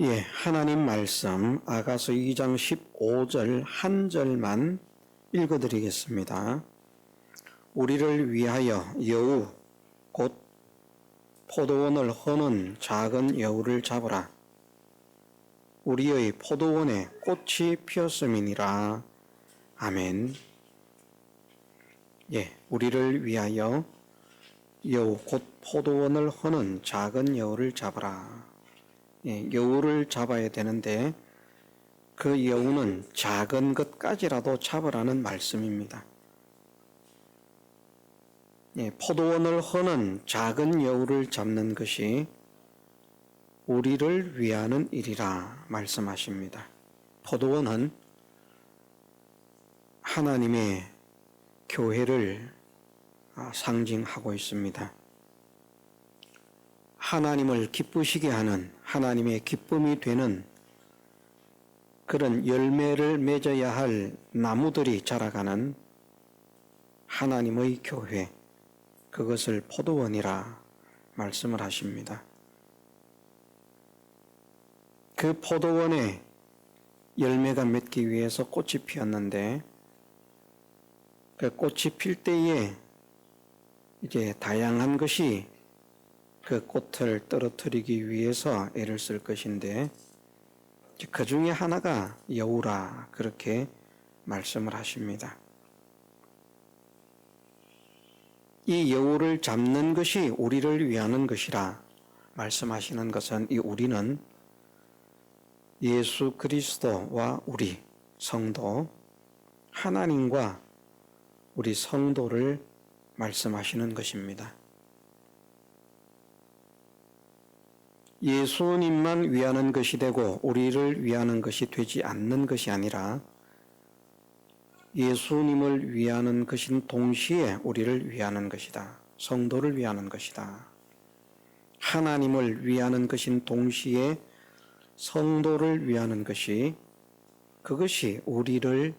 예, 하나님 말씀 아가서 2장 15절 한 절만 읽어드리겠습니다. 우리를 위하여 여우 곧 포도원을 허는 작은 여우를 잡으라. 우리의 포도원에 꽃이 피었음이니라. 아멘. 예, 우리를 위하여 여우 곧 포도원을 허는 작은 여우를 잡으라. 예, 여우를 잡아야 되는데 그 여우는 작은 것까지라도 잡으라는 말씀입니다. 예, 포도원을 허는 작은 여우를 잡는 것이 우리를 위하는 일이라 말씀하십니다. 포도원은 하나님의 교회를 상징하고 있습니다. 하나님을 기쁘시게 하는, 하나님의 기쁨이 되는 그런 열매를 맺어야 할 나무들이 자라가는 하나님의 교회, 그것을 포도원이라 말씀을 하십니다. 그 포도원에 열매가 맺기 위해서 꽃이 피었는데 그 꽃이 필 때에 이제 다양한 것이 그 꽃을 떨어뜨리기 위해서 애를 쓸 것인데 그 중에 하나가 여우라 그렇게 말씀을 하십니다. 이 여우를 잡는 것이 우리를 위하는 것이라 말씀하시는 것은 이 우리는 예수 그리스도와 우리 성도, 하나님과 우리 성도를 말씀하시는 것입니다. 예수님만 위하는 것이 되고 우리를 위하는 것이 되지 않는 것이 아니라 예수님을 위하는 것인 동시에 우리를 위하는 것이다. 성도를 위하는 것이다. 하나님을 위하는 것인 동시에 성도를 위하는 것이 그것이 우리를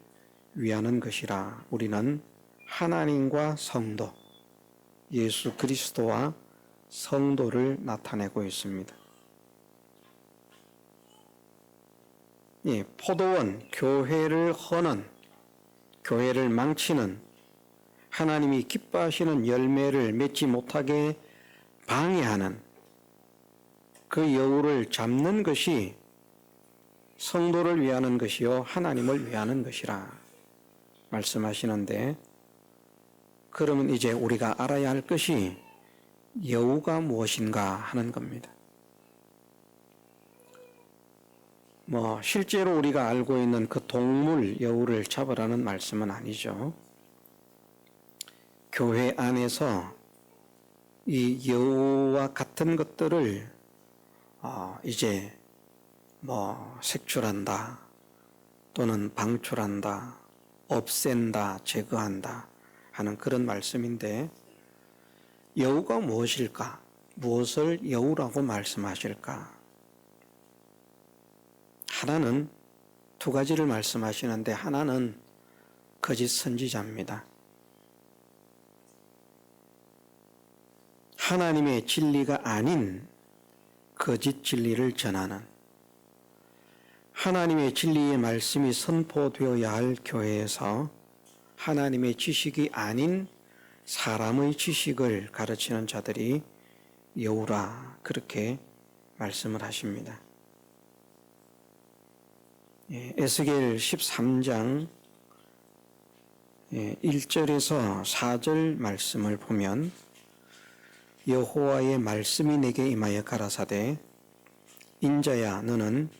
위하는 것이라 우리는 하나님과 성도, 예수 그리스도와 성도를 나타내고 있습니다. 예, 포도원, 교회를 허는, 교회를 망치는, 하나님이 기뻐하시는 열매를 맺지 못하게 방해하는 그 여우를 잡는 것이 성도를 위하는 것이요 하나님을 위하는 것이라 말씀하시는데, 그러면 이제 우리가 알아야 할 것이 여우가 무엇인가 하는 겁니다. 실제로 우리가 알고 있는 그 동물 여우를 잡으라는 말씀은 아니죠. 교회 안에서 이 여우와 같은 것들을 이제 색출한다 또는 방출한다, 없앤다, 제거한다 하는 그런 말씀인데, 여우가 무엇일까? 무엇을 여우라고 말씀하실까? 하나는 두 가지를 말씀하시는데 하나는 거짓 선지자입니다. 하나님의 진리가 아닌 거짓 진리를 전하는, 하나님의 진리의 말씀이 선포되어야 할 교회에서 하나님의 지식이 아닌 사람의 지식을 가르치는 자들이 여우라 그렇게 말씀을 하십니다. 에스겔 13장 1절에서 4절 말씀을 보면 여호와의 말씀이 내게 임하여 가라사대, 인자야 너는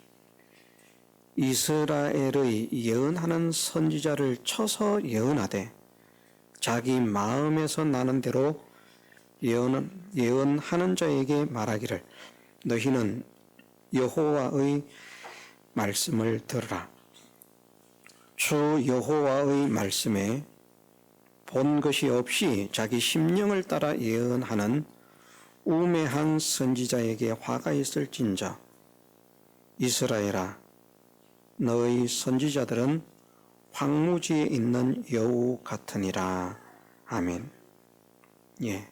이스라엘의 예언하는 선지자를 쳐서 예언하되 자기 마음에서 나는 대로 예언하는 자에게 말하기를 너희는 여호와의 말씀을 들으라. 주 여호와의 말씀에 본 것이 없이 자기 심령을 따라 예언하는 우매한 선지자에게 화가 있을진저, 이스라엘아 너의 선지자들은 황무지에 있는 여우 같으니라. 아멘. 예.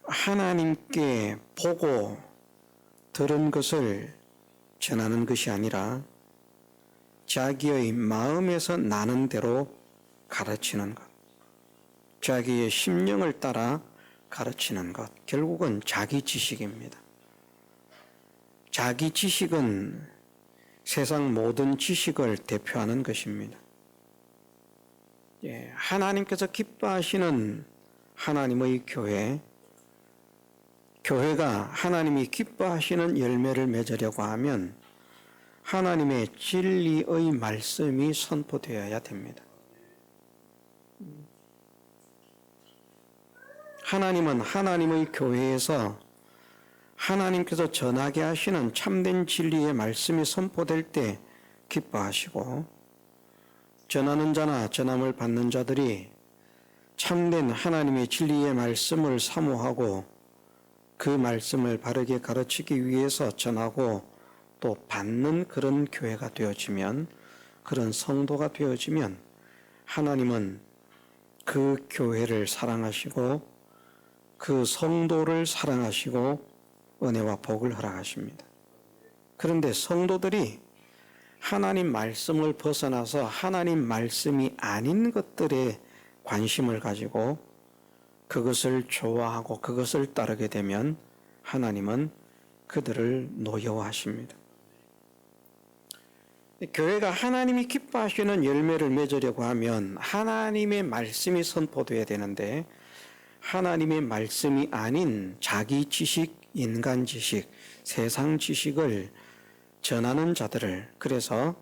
하나님께 보고 들은 것을 전하는 것이 아니라 자기의 마음에서 나는 대로 가르치는 것, 자기의 심령을 따라 가르치는 것, 결국은 자기 지식입니다. 자기 지식은 세상 모든 지식을 대표하는 것입니다. 하나님께서 기뻐하시는 하나님의 교회, 교회가 하나님이 기뻐하시는 열매를 맺으려고 하면 하나님의 진리의 말씀이 선포되어야 됩니다. 하나님은 하나님의 교회에서 하나님께서 전하게 하시는 참된 진리의 말씀이 선포될 때 기뻐하시고, 전하는 자나 전함을 받는 자들이 참된 하나님의 진리의 말씀을 사모하고 그 말씀을 바르게 가르치기 위해서 전하고 또 받는 그런 교회가 되어지면, 그런 성도가 되어지면 하나님은 그 교회를 사랑하시고 그 성도를 사랑하시고 은혜와 복을 허락하십니다. 그런데 성도들이 하나님 말씀을 벗어나서 하나님 말씀이 아닌 것들에 관심을 가지고 그것을 좋아하고 그것을 따르게 되면 하나님은 그들을 노여워하십니다. 교회가 하나님이 기뻐하시는 열매를 맺으려고 하면 하나님의 말씀이 선포되어야 되는데, 하나님의 말씀이 아닌 자기 지식, 인간 지식, 세상 지식을 전하는 자들을, 그래서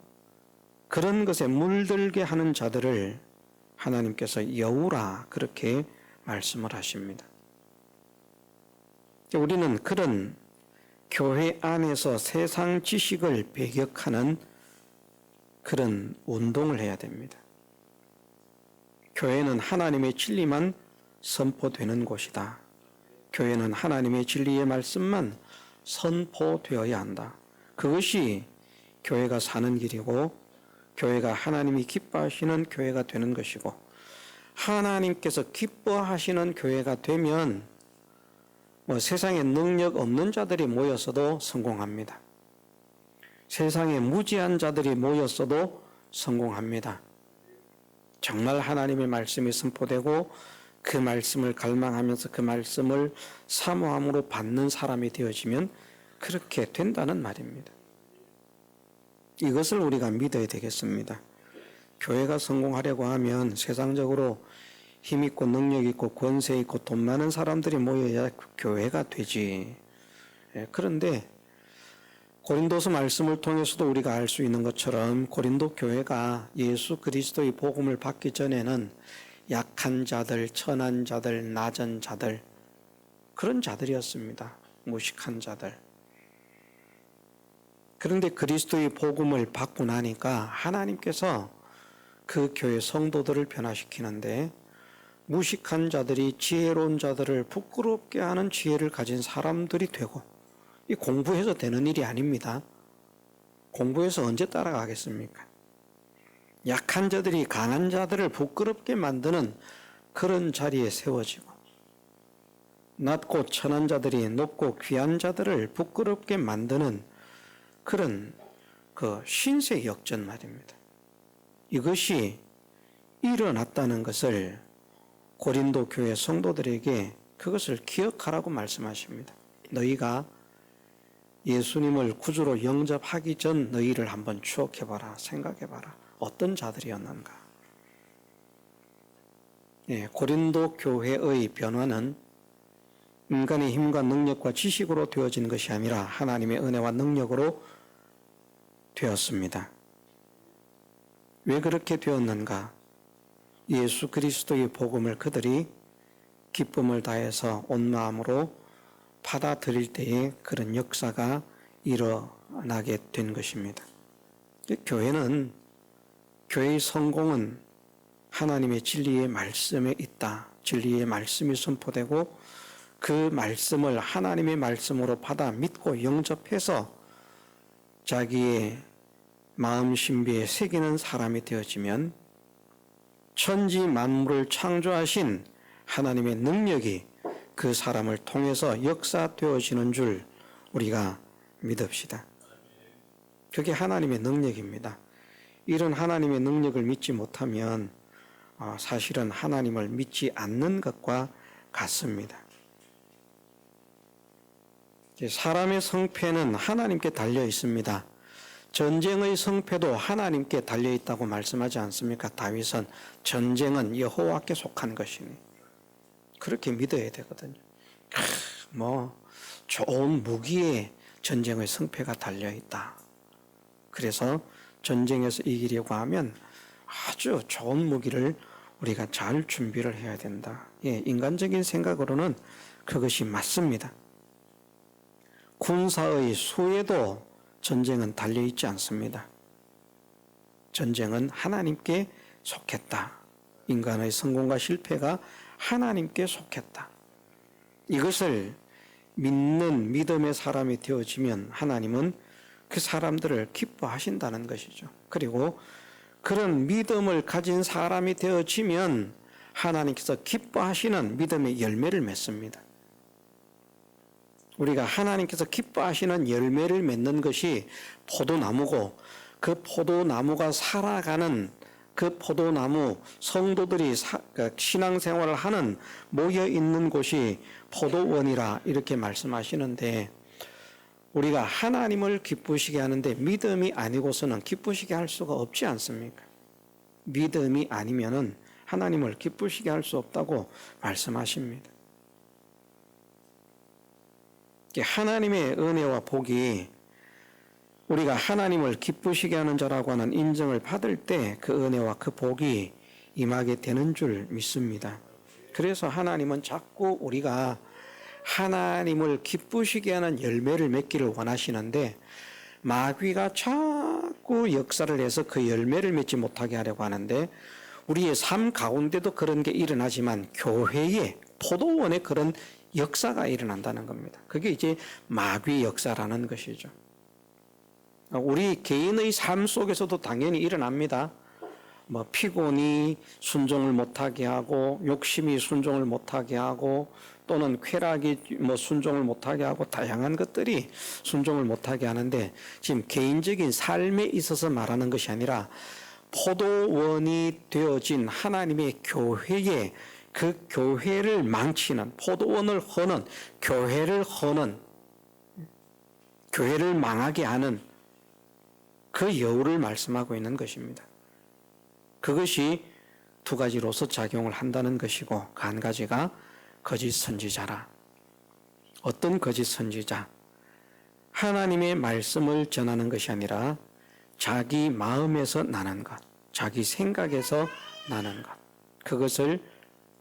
그런 것에 물들게 하는 자들을 하나님께서 여우라 그렇게 말씀을 하십니다. 우리는 그런 교회 안에서 세상 지식을 배격하는 그런 운동을 해야 됩니다. 교회는 하나님의 진리만 선포되는 곳이다. 교회는 하나님의 진리의 말씀만 선포되어야 한다. 그것이 교회가 사는 길이고, 교회가 하나님이 기뻐하시는 교회가 되는 것이고, 하나님께서 기뻐하시는 교회가 되면 세상에 능력 없는 자들이 모였어도 성공합니다. 세상에 무지한 자들이 모였어도 성공합니다. 정말 하나님의 말씀이 선포되고 그 말씀을 갈망하면서 그 말씀을 사모함으로 받는 사람이 되어지면 그렇게 된다는 말입니다. 이것을 우리가 믿어야 되겠습니다. 교회가 성공하려고 하면 세상적으로 힘 있고 능력 있고 권세 있고 돈 많은 사람들이 모여야 교회가 되지. 그런데 고린도서 말씀을 통해서도 우리가 알 수 있는 것처럼 고린도 교회가 예수 그리스도의 복음을 받기 전에는 약한 자들, 천한 자들, 낮은 자들, 그런 자들이었습니다. 무식한 자들. 그런데 그리스도의 복음을 받고 나니까 하나님께서 그 교회 성도들을 변화시키는데, 무식한 자들이 지혜로운 자들을 부끄럽게 하는 지혜를 가진 사람들이 되고, 이 공부해서 되는 일이 아닙니다. 공부해서 언제 따라가겠습니까? 약한 자들이 강한 자들을 부끄럽게 만드는 그런 자리에 세워지고, 낮고 천한 자들이 높고 귀한 자들을 부끄럽게 만드는 그런 그 신세 역전 말입니다. 이것이 일어났다는 것을 고린도 교회 성도들에게 그것을 기억하라고 말씀하십니다. 너희가 예수님을 구주로 영접하기 전 너희를 한번 추억해봐라, 생각해봐라. 어떤 자들이었는가. 고린도 교회의 변화는 인간의 힘과 능력과 지식으로 되어진 것이 아니라 하나님의 은혜와 능력으로 되었습니다. 왜 그렇게 되었는가? 예수 그리스도의 복음을 그들이 기쁨을 다해서 온 마음으로 받아들일 때에 그런 역사가 일어나게 된 것입니다. 교회는, 교회의 성공은 하나님의 진리의 말씀에 있다. 진리의 말씀이 선포되고 그 말씀을 하나님의 말씀으로 받아 믿고 영접해서 자기의 마음 신비에 새기는 사람이 되어지면 천지 만물을 창조하신 하나님의 능력이 그 사람을 통해서 역사되어지는 줄 우리가 믿읍시다. 그게 하나님의 능력입니다. 이런 하나님의 능력을 믿지 못하면 사실은 하나님을 믿지 않는 것과 같습니다. 사람의 성패는 하나님께 달려 있습니다. 전쟁의 성패도 하나님께 달려 있다고 말씀하지 않습니까? 다윗은 전쟁은 여호와께 속한 것이니 그렇게 믿어야 되거든요. 좋은 무기에 전쟁의 성패가 달려 있다. 그래서 전쟁에서 이기려고 하면 아주 좋은 무기를 우리가 잘 준비를 해야 된다. 인간적인 생각으로는 그것이 맞습니다. 군사의 수에도 전쟁은 달려있지 않습니다. 전쟁은 하나님께 속했다. 인간의 성공과 실패가 하나님께 속했다. 이것을 믿는 믿음의 사람이 되어지면 하나님은 그 사람들을 기뻐하신다는 것이죠. 그리고 그런 믿음을 가진 사람이 되어지면 하나님께서 기뻐하시는 믿음의 열매를 맺습니다. 우리가 하나님께서 기뻐하시는 열매를 맺는 것이 포도나무고 그 포도나무가 살아가는 그 포도나무 성도들이 신앙생활을 하는 모여있는 곳이 포도원이라 이렇게 말씀하시는데 우리가 하나님을 기쁘시게 하는데 믿음이 아니고서는 기쁘시게 할 수가 없지 않습니까? 믿음이 아니면은 하나님을 기쁘시게 할 수 없다고 말씀하십니다. 하나님의 은혜와 복이 우리가 하나님을 기쁘시게 하는 자라고 하는 인정을 받을 때 그 은혜와 그 복이 임하게 되는 줄 믿습니다. 그래서 하나님은 자꾸 우리가 하나님을 기쁘시게 하는 열매를 맺기를 원하시는데 마귀가 자꾸 역사를 해서 그 열매를 맺지 못하게 하려고 하는데 우리의 삶 가운데도 그런 게 일어나지만 교회에 포도원에 그런 역사가 일어난다는 겁니다. 그게 이제 마귀 역사라는 것이죠. 우리 개인의 삶 속에서도 당연히 일어납니다. 피곤이 순종을 못하게 하고 욕심이 순종을 못하게 하고 또는 쾌락이 순종을 못하게 하고 다양한 것들이 순종을 못하게 하는데 지금 개인적인 삶에 있어서 말하는 것이 아니라 포도원이 되어진 하나님의 교회에 그 교회를 망치는 포도원을 허는 교회를 허는 교회를 망하게 하는 그 여우를 말씀하고 있는 것입니다. 그것이 두 가지로서 작용을 한다는 것이고 한 가지가 거짓 선지자라. 어떤 거짓 선지자? 하나님의 말씀을 전하는 것이 아니라 자기 마음에서 나는 것, 자기 생각에서 나는 것, 그것을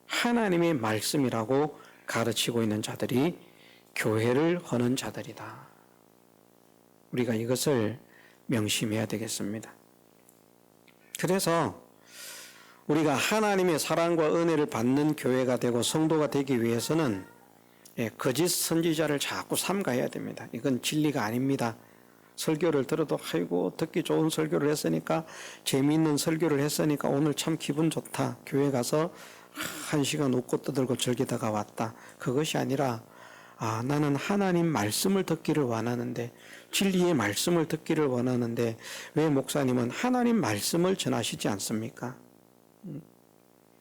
하나님의 말씀이라고 가르치고 있는 자들이 교회를 허는 자들이다. 우리가 이것을 명심해야 되겠습니다. 그래서 우리가 하나님의 사랑과 은혜를 받는 교회가 되고 성도가 되기 위해서는 거짓 선지자를 자꾸 삼가해야 됩니다. 이건 진리가 아닙니다. 설교를 들어도 아이고 듣기 좋은 설교를 했으니까 재미있는 설교를 했으니까 오늘 참 기분 좋다. 교회 가서 1시간 웃고 떠들고 즐기다가 왔다. 그것이 아니라 나는 하나님 말씀을 듣기를 원하는데 진리의 말씀을 듣기를 원하는데 왜 목사님은 하나님 말씀을 전하시지 않습니까?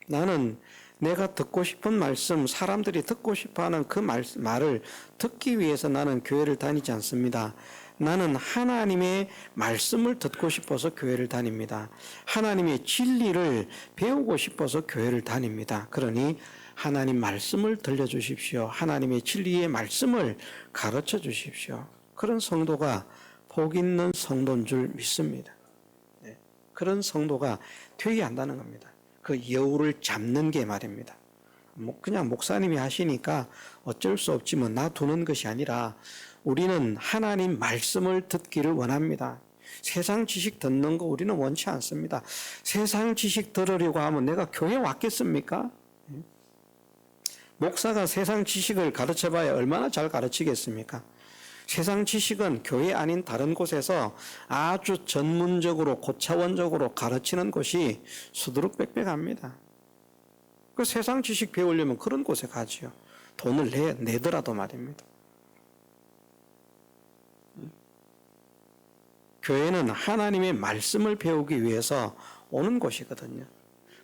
나는 내가 듣고 싶은 말씀, 사람들이 듣고 싶어하는 그 말을 듣기 위해서 나는 교회를 다니지 않습니다. 나는 하나님의 말씀을 듣고 싶어서 교회를 다닙니다. 하나님의 진리를 배우고 싶어서 교회를 다닙니다. 그러니 하나님 말씀을 들려주십시오. 하나님의 진리의 말씀을 가르쳐 주십시오. 그런 성도가 복 있는 성도인 줄 믿습니다. 그런 성도가 되게 한다는 겁니다. 그 여우를 잡는 게 말입니다. 그냥 목사님이 하시니까 어쩔 수 없지만 놔두는 것이 아니라 우리는 하나님 말씀을 듣기를 원합니다. 세상 지식 듣는 거 우리는 원치 않습니다. 세상 지식 들으려고 하면 내가 교회 왔겠습니까? 목사가 세상 지식을 가르쳐봐야 얼마나 잘 가르치겠습니까? 세상 지식은 교회 아닌 다른 곳에서 아주 전문적으로 고차원적으로 가르치는 곳이 수두룩빽빽합니다. 그 세상 지식 배우려면 그런 곳에 가지요. 돈을 내더라도 말입니다. 교회는 하나님의 말씀을 배우기 위해서 오는 곳이거든요.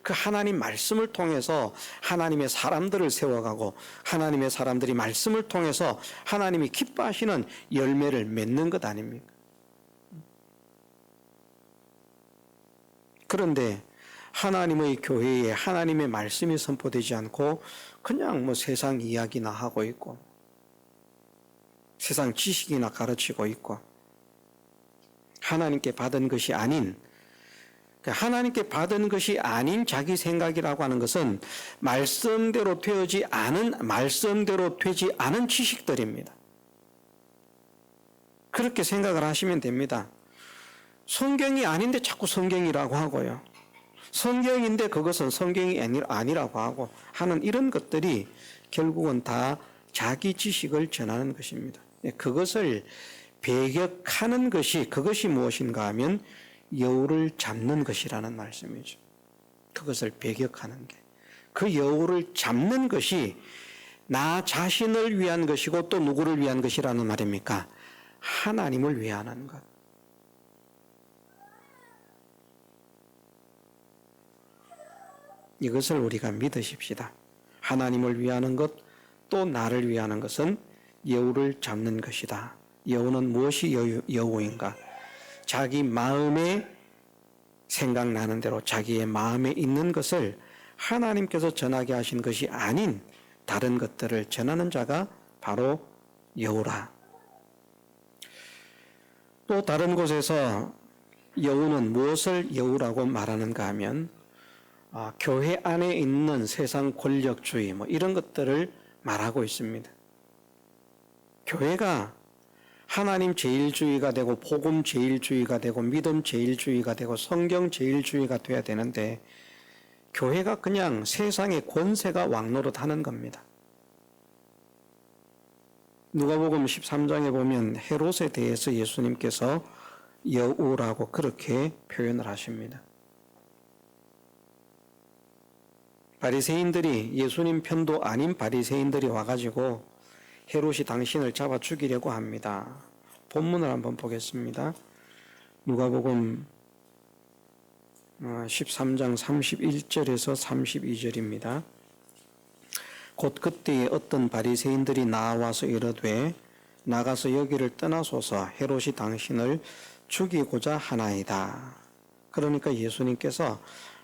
그 하나님 말씀을 통해서 하나님의 사람들을 세워가고 하나님의 사람들이 말씀을 통해서 하나님이 기뻐하시는 열매를 맺는 것 아닙니까? 그런데 하나님의 교회에 하나님의 말씀이 선포되지 않고 그냥 뭐 세상 이야기나 하고 있고 세상 지식이나 가르치고 있고 하나님께 받은 것이 아닌 하나님께 받은 것이 아닌 자기 생각이라고 하는 것은 말씀대로 되지 않은 지식들입니다. 그렇게 생각을 하시면 됩니다. 성경이 아닌데 자꾸 성경이라고 하고요. 성경인데 그것은 성경이 아니라고 하고 하는 이런 것들이 결국은 다 자기 지식을 전하는 것입니다. 그것을 배격하는 것이 그것이 무엇인가 하면 여우를 잡는 것이라는 말씀이죠. 그것을 배격하는 게. 그 여우를 잡는 것이 나 자신을 위한 것이고 또 누구를 위한 것이라는 말입니까? 하나님을 위하는 것. 이것을 우리가 믿으십시다. 하나님을 위하는 것, 또 나를 위하는 것은 여우를 잡는 것이다. 여우는 무엇이 여우인가? 자기 마음에 생각나는 대로 자기의 마음에 있는 것을 하나님께서 전하게 하신 것이 아닌 다른 것들을 전하는 자가 바로 여우라. 또 다른 곳에서 여우는 무엇을 여우라고 말하는가 하면 교회 안에 있는 세상 권력주의 이런 것들을 말하고 있습니다. 교회가 하나님 제일주의가 되고 복음 제일주의가 되고 믿음 제일주의가 되고 성경 제일주의가 돼야 되는데 교회가 그냥 세상의 권세가 왕노릇하는 겁니다. 누가복음 13장에 보면 헤롯에 대해서 예수님께서 여우라고 그렇게 표현을 하십니다. 바리새인들이 예수님 편도 아닌 바리새인들이 와가지고 헤롯이 당신을 잡아 죽이려고 합니다. 본문을 한번 보겠습니다. 누가복음 13장 31절에서 32절입니다. 곧 그때에 어떤 바리새인들이 나와서 이르되 나가서 여기를 떠나소서 헤롯이 당신을 죽이고자 하나이다. 그러니까 예수님께서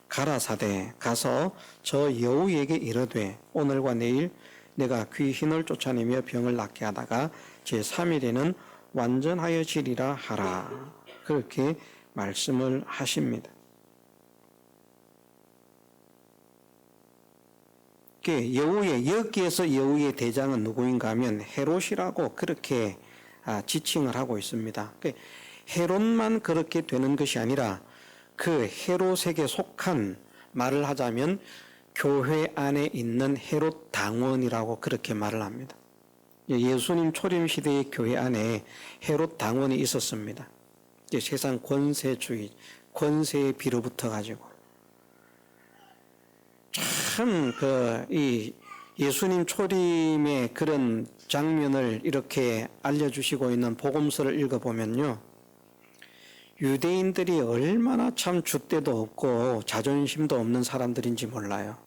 가라사대 가서 저 여우에게 이르되 오늘과 내일 내가 귀신을 쫓아내며 병을 낫게 하다가 제3일에는 완전하여지리라 하라. 그렇게 말씀을 하십니다. 여기에서 여우의 대장은 누구인가 하면 헤롯이라고 그렇게 지칭을 하고 있습니다. 헤롯만 그렇게 되는 것이 아니라 그 헤롯에게 속한 말을 하자면 교회 안에 있는 헤롯 당원이라고 그렇게 말을 합니다. 예수님 초림 시대의 교회 안에 헤롯 당원이 있었습니다. 세상 권세주의, 권세에 빌어붙어 가지고 참 이 예수님 초림의 그런 장면을 이렇게 알려주시고 있는 복음서를 읽어보면요. 유대인들이 얼마나 참 줏대도 없고 자존심도 없는 사람들인지 몰라요.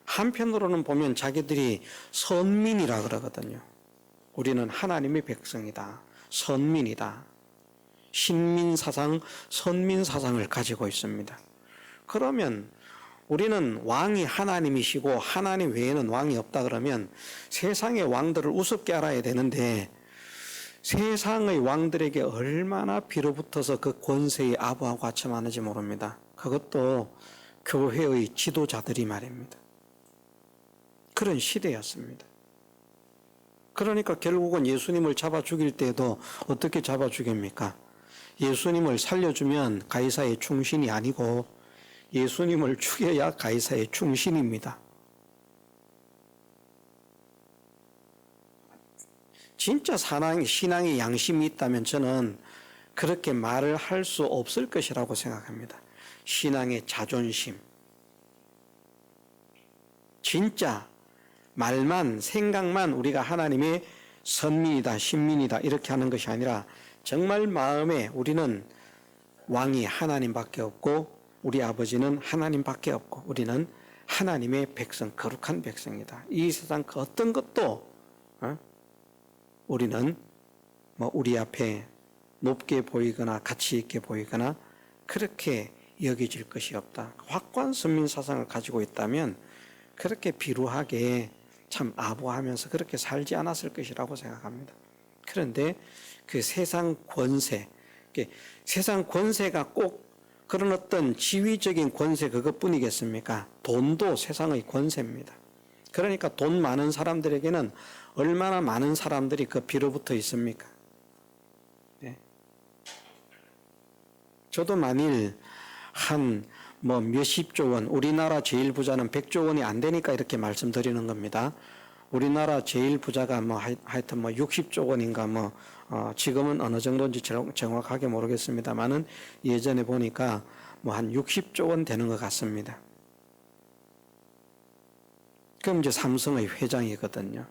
한편으로는 보면 자기들이 선민이라 그러거든요. 우리는 하나님의 백성이다. 선민이다. 신민사상, 선민사상을 가지고 있습니다. 그러면 우리는 왕이 하나님이시고 하나님 외에는 왕이 없다 그러면 세상의 왕들을 우습게 알아야 되는데 세상의 왕들에게 얼마나 빌어붙어서 그 권세의 아부하고 같이하는지 모릅니다. 그것도 교회의 지도자들이 말입니다. 그런 시대였습니다. 그러니까 결국은 예수님을 잡아 죽일 때에도 어떻게 잡아 죽입니까? 예수님을 살려주면 가이사의 충신이 아니고 예수님을 죽여야 가이사의 충신입니다. 진짜 신앙의 양심이 있다면 저는 그렇게 말을 할 수 없을 것이라고 생각합니다. 신앙의 자존심. 진짜 말만 생각만 우리가 하나님의 선민이다, 신민이다 이렇게 하는 것이 아니라 정말 마음에 우리는 왕이 하나님밖에 없고 우리 아버지는 하나님밖에 없고 우리는 하나님의 백성, 거룩한 백성이다. 이 세상 그 어떤 것도 우리는 우리 앞에 높게 보이거나 가치 있게 보이거나 그렇게 여겨질 것이 없다. 확고한 선민 사상을 가지고 있다면 그렇게 비루하게 참 아부하면서 그렇게 살지 않았을 것이라고 생각합니다. 그런데 그 세상 권세, 세상 권세가 꼭 그런 어떤 지위적인 권세 그것뿐이겠습니까? 돈도 세상의 권세입니다. 그러니까 돈 많은 사람들에게는 얼마나 많은 사람들이 그 빌어붙어 있습니까? 네. 저도 만일 한 몇십조 원, 우리나라 제일 부자는 100조 원이 안 되니까 이렇게 말씀드리는 겁니다. 우리나라 제일 부자가 하여튼 60조 원인가 지금은 어느 정도인지 정확하게 모르겠습니다만은 예전에 보니까 한 60조 원 되는 것 같습니다. 그럼 이제 삼성의 회장이거든요.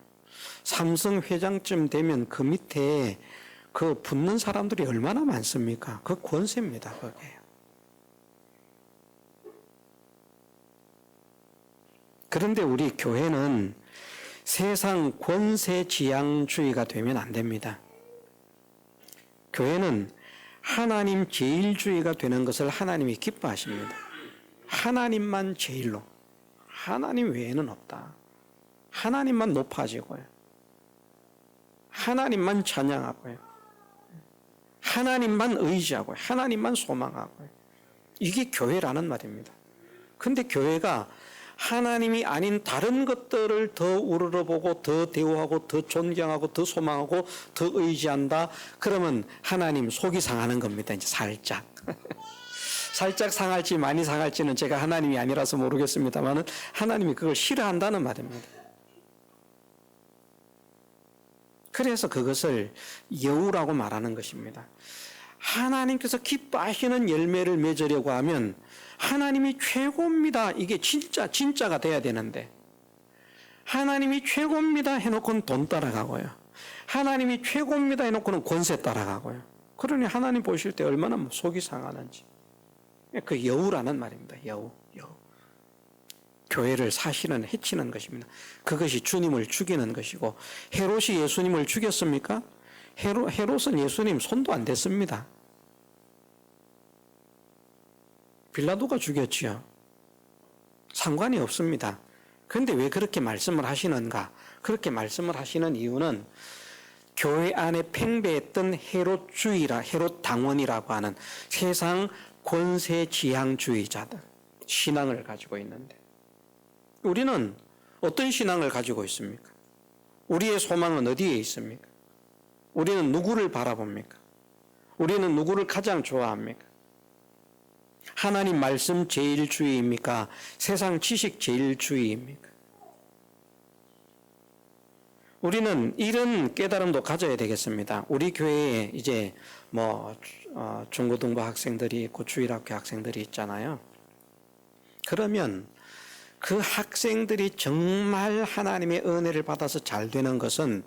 삼성 회장쯤 되면 그 밑에 그 붙는 사람들이 얼마나 많습니까? 그 권세입니다, 그게. 그런데 우리 교회는 세상 권세지향주의가 되면 안 됩니다. 교회는 하나님 제일주의가 되는 것을 하나님이 기뻐하십니다. 하나님만 제일로. 하나님 외에는 없다. 하나님만 높아지고요. 하나님만 찬양하고요. 하나님만 의지하고요. 하나님만 소망하고요. 이게 교회라는 말입니다. 근데 교회가 하나님이 아닌 다른 것들을 더 우러러보고 더 대우하고 더 존경하고 더 소망하고 더 의지한다. 그러면 하나님 속이 상하는 겁니다. 이제 살짝. 살짝 상할지 많이 상할지는 제가 하나님이 아니라서 모르겠습니다만 하나님이 그걸 싫어한다는 말입니다. 그래서 그것을 여우라고 말하는 것입니다. 하나님께서 기뻐하시는 열매를 맺으려고 하면 하나님이 최고입니다. 이게 진짜가 돼야 되는데 하나님이 최고입니다 해놓고는 돈 따라가고요. 하나님이 최고입니다 해놓고는 권세 따라가고요. 그러니 하나님 보실 때 얼마나 속이 상하는지. 그 여우라는 말입니다. 여우. 교회를 사실은 해치는 것입니다. 그것이 주님을 죽이는 것이고 헤롯이 예수님을 죽였습니까? 헤롯은 예수님 손도 안 댔습니다. 빌라도가 죽였지요. 상관이 없습니다. 그런데 왜 그렇게 말씀을 하시는가? 그렇게 말씀을 하시는 이유는 교회 안에 팽배했던 헤롯 당원이라고 하는 세상 권세지향주의자들 신앙을 가지고 있는데 우리는 어떤 신앙을 가지고 있습니까? 우리의 소망은 어디에 있습니까? 우리는 누구를 바라봅니까? 우리는 누구를 가장 좋아합니까? 하나님 말씀 제일주의입니까? 세상 지식 제일주의입니까? 우리는 이런 깨달음도 가져야 되겠습니다. 우리 교회에 이제 중고등부 학생들이 있고 주일학교 학생들이 있잖아요. 그러면 그 학생들이 정말 하나님의 은혜를 받아서 잘 되는 것은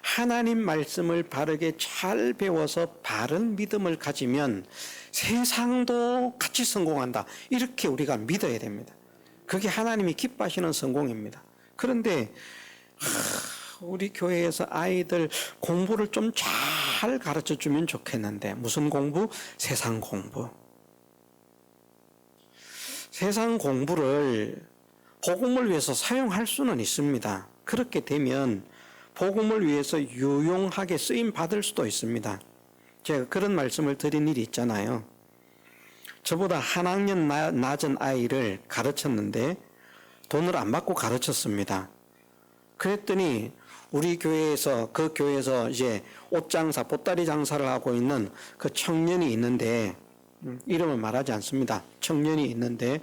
하나님 말씀을 바르게 잘 배워서 바른 믿음을 가지면 세상도 같이 성공한다. 이렇게 우리가 믿어야 됩니다. 그게 하나님이 기뻐하시는 성공입니다. 그런데 우리 교회에서 아이들 공부를 좀 잘 가르쳐 주면 좋겠는데 무슨 공부? 세상 공부. 세상 공부를 복음을 위해서 사용할 수는 있습니다. 그렇게 되면 복음을 위해서 유용하게 쓰임 받을 수도 있습니다. 제가 그런 말씀을 드린 일이 있잖아요. 저보다 한 학년 낮은 아이를 가르쳤는데 돈을 안 받고 가르쳤습니다. 그랬더니 우리 교회에서 그 교회에서 이제 옷장사, 보따리 장사를 하고 있는 그 청년이 있는데 이름을 말하지 않습니다. 청년이 있는데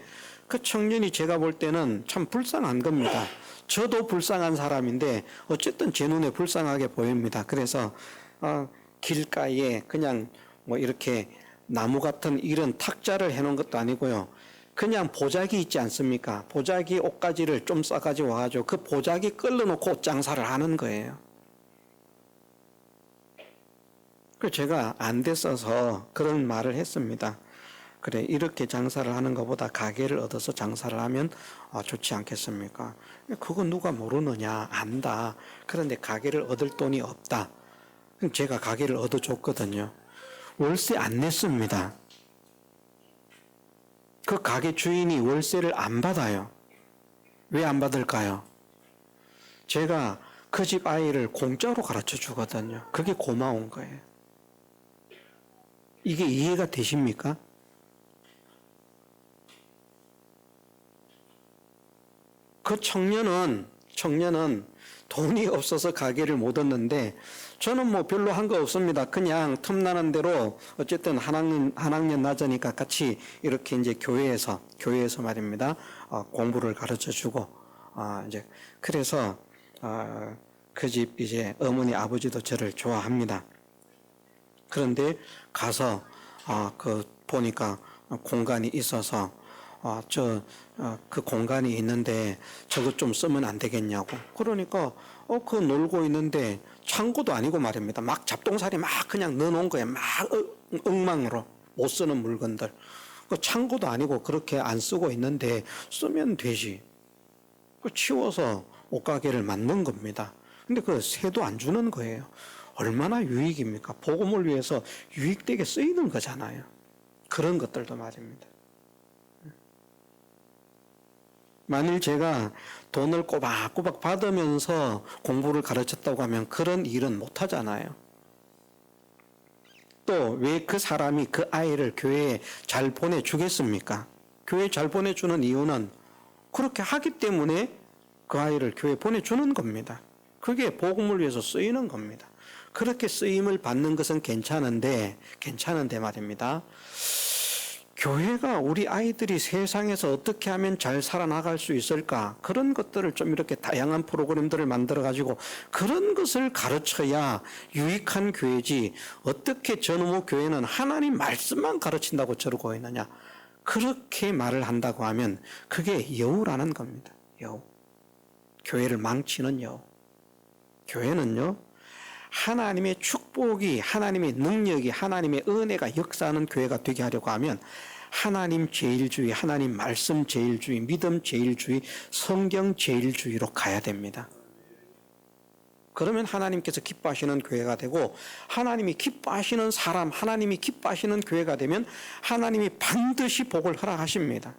그 청년이 제가 볼 때는 참 불쌍한 겁니다. 저도 불쌍한 사람인데 어쨌든 제 눈에 불쌍하게 보입니다. 그래서 길가에 그냥 이렇게 나무 같은 이런 탁자를 해놓은 것도 아니고요. 그냥 보자기 있지 않습니까? 보자기 옷가지를 좀 싸가지고 와가지고 그 보자기 끌어놓고 옷 장사를 하는 거예요. 그 제가 안 됐어서 그런 말을 했습니다. 그래, 이렇게 장사를 하는 것보다 가게를 얻어서 장사를 하면 좋지 않겠습니까? 그거 누가 모르느냐? 안다. 그런데 가게를 얻을 돈이 없다. 제가 가게를 얻어줬거든요. 월세 안 냈습니다. 그 가게 주인이 월세를 안 받아요. 왜 안 받을까요? 제가 그 집 아이를 공짜로 가르쳐 주거든요. 그게 고마운 거예요. 이게 이해가 되십니까? 그 청년은 돈이 없어서 가게를 못 얻는데 저는 뭐 별로 한 거 없습니다. 그냥 틈나는 대로 어쨌든 한 학년 낮으니까 같이 이렇게 이제 교회에서 말입니다. 공부를 가르쳐 주고 이제 그래서 그 집 이제 어머니 아버지도 저를 좋아합니다. 그런데 가서 그 보니까 공간이 있어서 그 공간이 있는데 저것 좀 쓰면 안 되겠냐고. 그러니까 그 놀고 있는데 창고도 아니고 말입니다. 막 잡동사리 막 그냥 넣어놓은 거예요. 막 엉망으로 못 쓰는 물건들. 그 창고도 아니고 그렇게 안 쓰고 있는데 쓰면 되지. 그 치워서 옷가게를 만든 겁니다. 근데 그 세도 안 주는 거예요. 얼마나 유익입니까? 복음을 위해서 유익되게 쓰이는 거잖아요. 그런 것들도 말입니다. 만일 제가 돈을 꼬박꼬박 받으면서 공부를 가르쳤다고 하면 그런 일은 못 하잖아요. 또 왜 그 사람이 그 아이를 교회에 잘 보내주겠습니까? 교회에 잘 보내주는 이유는 그렇게 하기 때문에 그 아이를 교회에 보내주는 겁니다. 그게 복음을 위해서 쓰이는 겁니다. 그렇게 쓰임을 받는 것은 괜찮은데 말입니다. 교회가 우리 아이들이 세상에서 어떻게 하면 잘 살아나갈 수 있을까? 그런 것들을 좀 이렇게 다양한 프로그램들을 만들어가지고 그런 것을 가르쳐야 유익한 교회지, 어떻게 저놈의 교회는 하나님 말씀만 가르친다고 저러고 있느냐? 그렇게 말을 한다고 하면 그게 여우라는 겁니다. 여우. 교회를 망치는 여우. 교회는요, 하나님의 축복이, 하나님의 능력이, 하나님의 은혜가 역사하는 교회가 되게 하려고 하면 하나님 제일주의, 하나님 말씀 제일주의, 믿음 제일주의, 성경 제일주의로 가야 됩니다. 그러면 하나님께서 기뻐하시는 교회가 되고, 하나님이 기뻐하시는 사람, 하나님이 기뻐하시는 교회가 되면 하나님이 반드시 복을 허락하십니다.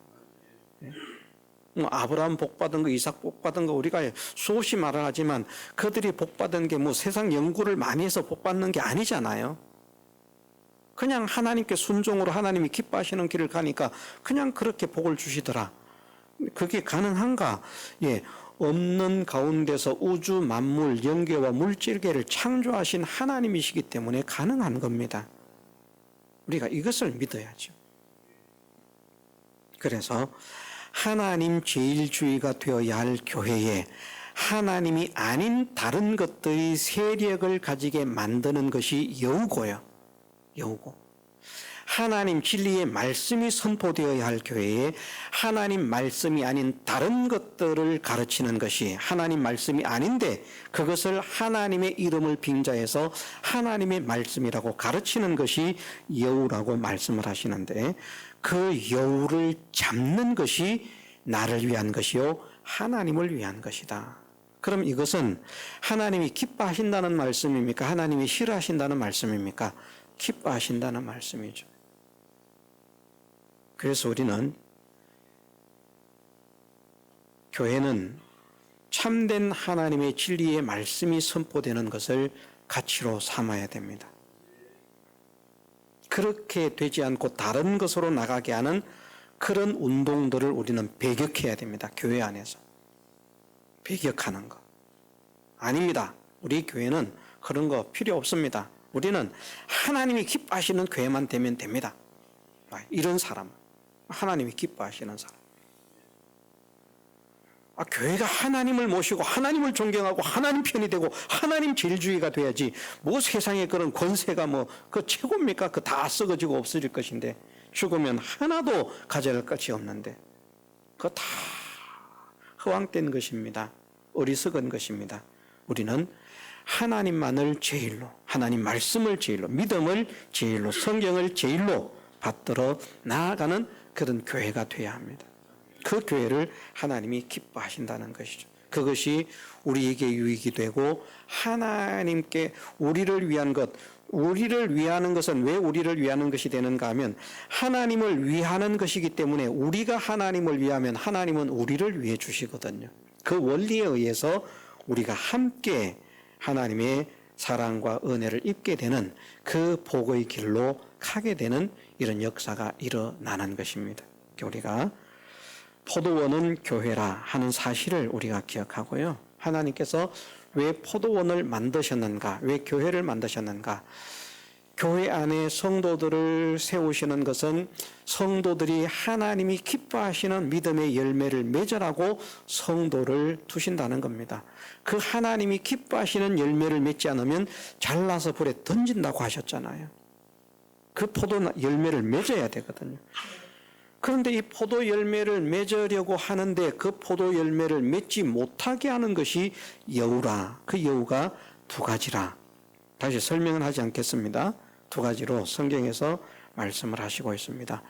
아브라함 복 받은 거, 이삭 복 받은 거 우리가 수없이 말을 하지만 그들이 복 받은 게 뭐 세상 연구를 많이 해서 복 받는 게 아니잖아요. 그냥 하나님께 순종으로 하나님이 기뻐하시는 길을 가니까 그냥 그렇게 복을 주시더라. 그게 가능한가? 예, 없는 가운데서 우주 만물, 영계와 물질계를 창조하신 하나님이시기 때문에 가능한 겁니다. 우리가 이것을 믿어야죠. 그래서 하나님 제일주의가 되어야 할 교회에 하나님이 아닌 다른 것들이 세력을 가지게 만드는 것이 여우고요. 여우고. 하나님 진리의 말씀이 선포되어야 할 교회에 하나님 말씀이 아닌 다른 것들을 가르치는 것이, 하나님 말씀이 아닌데 그것을 하나님의 이름을 빙자해서 하나님의 말씀이라고 가르치는 것이 여우라고 말씀을 하시는데, 그 여우를 잡는 것이 나를 위한 것이요 하나님을 위한 것이다. 그럼 이것은 하나님이 기뻐하신다는 말씀입니까? 하나님이 싫어하신다는 말씀입니까? 기뻐하신다는 말씀이죠. 그래서 우리는, 교회는 참된 하나님의 진리의 말씀이 선포되는 것을 가치로 삼아야 됩니다. 그렇게 되지 않고 다른 것으로 나가게 하는 그런 운동들을 우리는 배격해야 됩니다. 교회 안에서. 배격하는 거. 아닙니다. 우리 교회는 그런 거 필요 없습니다. 우리는 하나님이 기뻐하시는 교회만 되면 됩니다. 이런 사람. 하나님이 기뻐하시는 사람. 교회가 하나님을 모시고 하나님을 존경하고 하나님 편이 되고 하나님 제일주의가 돼야지, 뭐 세상에 그런 권세가 뭐 그 최고입니까? 그 다 썩어지고 없어질 것인데, 죽으면 하나도 가져갈 것이 없는데 그거 다 허황된 것입니다. 어리석은 것입니다. 우리는 하나님만을 제일로, 하나님 말씀을 제일로, 믿음을 제일로, 성경을 제일로 받들어 나아가는 그런 교회가 되어야 합니다. 그 교회를 하나님이 기뻐하신다는 것이죠. 그것이 우리에게 유익이 되고 하나님께 우리를 위한 것, 우리를 위하는 것은 왜 우리를 위하는 것이 되는가 하면 하나님을 위하는 것이기 때문에 우리가 하나님을 위하면 하나님은 우리를 위해 주시거든요. 그 원리에 의해서 우리가 함께 하나님의 사랑과 은혜를 입게 되는 그 복의 길로 가게 되는 이런 역사가 일어나는 것입니다. 우리가 포도원은 교회라 하는 사실을 우리가 기억하고요. 하나님께서 왜 포도원을 만드셨는가? 왜 교회를 만드셨는가? 교회 안에 성도들을 세우시는 것은 성도들이 하나님이 기뻐하시는 믿음의 열매를 맺으라고 성도를 두신다는 겁니다. 그 하나님이 기뻐하시는 열매를 맺지 않으면 잘라서 불에 던진다고 하셨잖아요. 그 포도 열매를 맺어야 되거든요. 그런데 이 포도 열매를 맺으려고 하는데 그 포도 열매를 맺지 못하게 하는 것이 여우라. 그 여우가 두 가지라. 다시 설명은 하지 않겠습니다. 두 가지로 성경에서 말씀을 하시고 있습니다.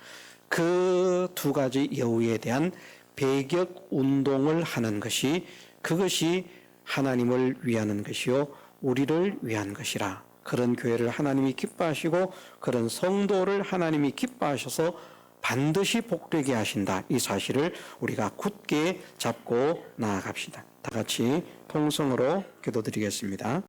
그 두 가지 여우에 대한 배격 운동을 하는 것이 그것이 하나님을 위하는 것이요 우리를 위한 것이라. 그런 교회를 하나님이 기뻐하시고 그런 성도를 하나님이 기뻐하셔서 반드시 복되게 하신다. 이 사실을 우리가 굳게 잡고 나아갑시다. 다 같이 통성으로 기도드리겠습니다.